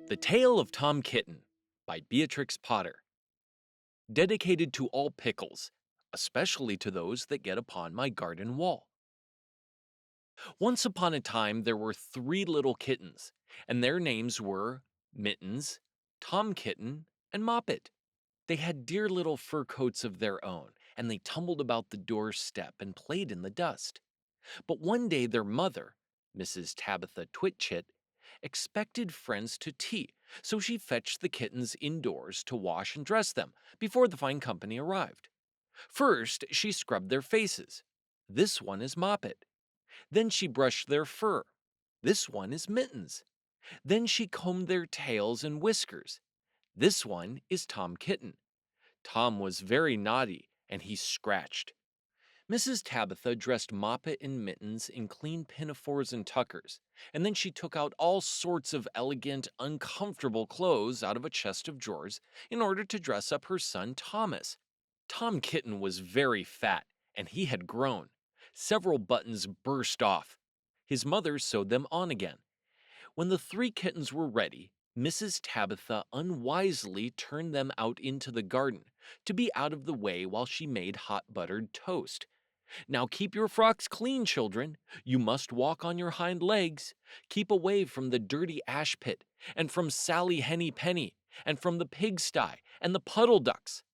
The Tale of Tom Kitten by Beatrix Potter. Dedicated to all pickles, especially to those that get upon my garden wall. Once upon a time there were 3 little kittens, and their names were Mittens, Tom Kitten, and Moppet. They had dear little fur coats of their own, and they tumbled about the doorstep and played in the dust. But one day their mother, Mrs. Tabitha Twitchit, expected friends to tea, so she fetched the kittens indoors to wash and dress them before the fine company arrived. First, she scrubbed their faces. This one is Moppet. Then she brushed their fur. This one is Mittens. Then she combed their tails and whiskers. This one is Tom Kitten. Tom was very naughty, and he scratched. Mrs. Tabitha dressed Moppet and Mittens in clean pinafores and tuckers, and then she took out all sorts of elegant, uncomfortable clothes out of a chest of drawers in order to dress up her son Thomas. Tom Kitten was very fat, and he had grown. Several buttons burst off. His mother sewed them on again. When the 3 kittens were ready, Mrs. Tabitha unwisely turned them out into the garden to be out of the way while she made hot buttered toast. Now keep your frocks clean, children. You must walk on your hind legs. Keep away from the dirty ash pit, and from Sally Henny Penny, and from the pigsty, and the puddle ducks.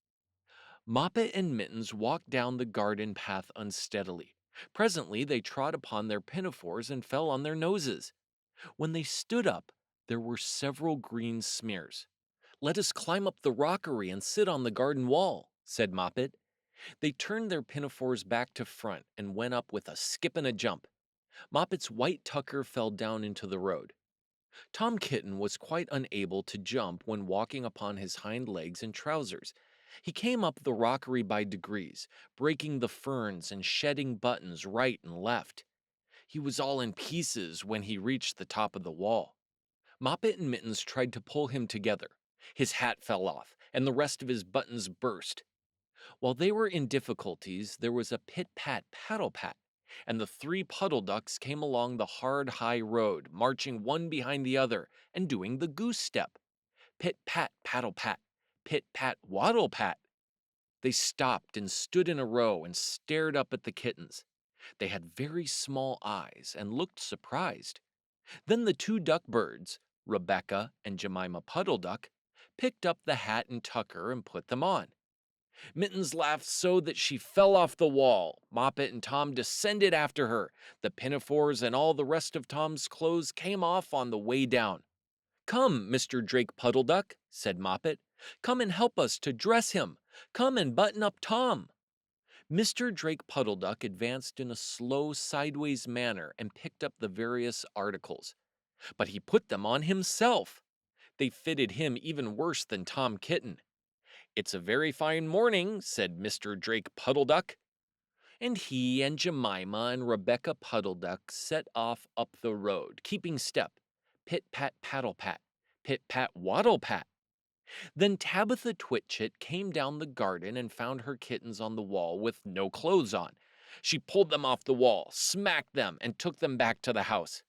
Moppet and Mittens walked down the garden path unsteadily. Presently they trod upon their pinafores and fell on their noses. When they stood up, there were several green smears. "Let us climb up the rockery and sit on the garden wall," said Moppet. They turned their pinafores back to front and went up with a skip and a jump. Moppet's white tucker fell down into the road. Tom Kitten was quite unable to jump when walking upon his hind legs and trousers. He came up the rockery by degrees, breaking the ferns and shedding buttons right and left. He was all in pieces when he reached the top of the wall. Moppet and Mittens tried to pull him together. His hat fell off, and the rest of his buttons burst. While they were in difficulties, there was a pit-pat, paddle-pat, and the 3 puddle ducks came along the hard, high road, marching one behind the other and doing the goose step. Pit-pat, paddle-pat, pit-pat, waddle-pat. They stopped and stood in a row and stared up at the kittens. They had very small eyes and looked surprised. Then the 2 duck birds, Rebecca and Jemima Puddle Duck, picked up the hat and tucker and put them on. Mittens laughed so that she fell off the wall. Moppet and Tom descended after her. The pinafores and all the rest of Tom's clothes came off on the way down. "Come, Mr. Drake Puddle Duck," said Moppet. "Come and help us to dress him. Come and button up Tom." Mr. Drake Puddle Duck advanced in a slow, sideways manner and picked up the various articles. But he put them on himself. They fitted him even worse than Tom Kitten. "It's a very fine morning," said Mr. Drake Puddle Duck. And he and Jemima and Rebecca Puddle Duck set off up the road, keeping step. Pit-pat, paddle-pat, pit-pat, waddle-pat. Then Tabitha Twitchit came down the garden and found her kittens on the wall with no clothes on. She pulled them off the wall, smacked them, and took them back to the house.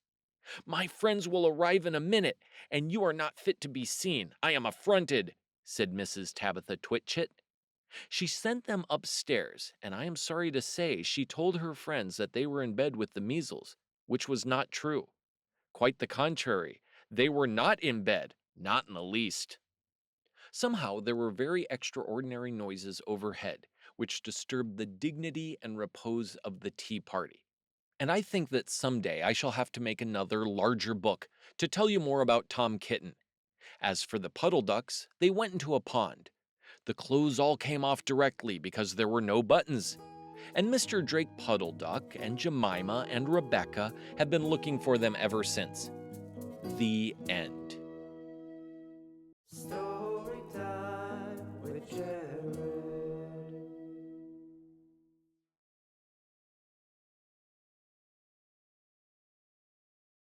"My friends will arrive in a minute, and you are not fit to be seen. I am affronted," said Mrs. Tabitha Twitchit. She sent them upstairs, and I am sorry to say she told her friends that they were in bed with the measles, which was not true. Quite the contrary, they were not in bed, not in the least. Somehow there were very extraordinary noises overhead, which disturbed the dignity and repose of the tea party. And I think that someday I shall have to make another larger book to tell you more about Tom Kitten. As for the puddle ducks, they went into a pond. The clothes all came off directly because there were no buttons. And Mr. Drake Puddle Duck and Jemima and Rebecca have been looking for them ever since. The end.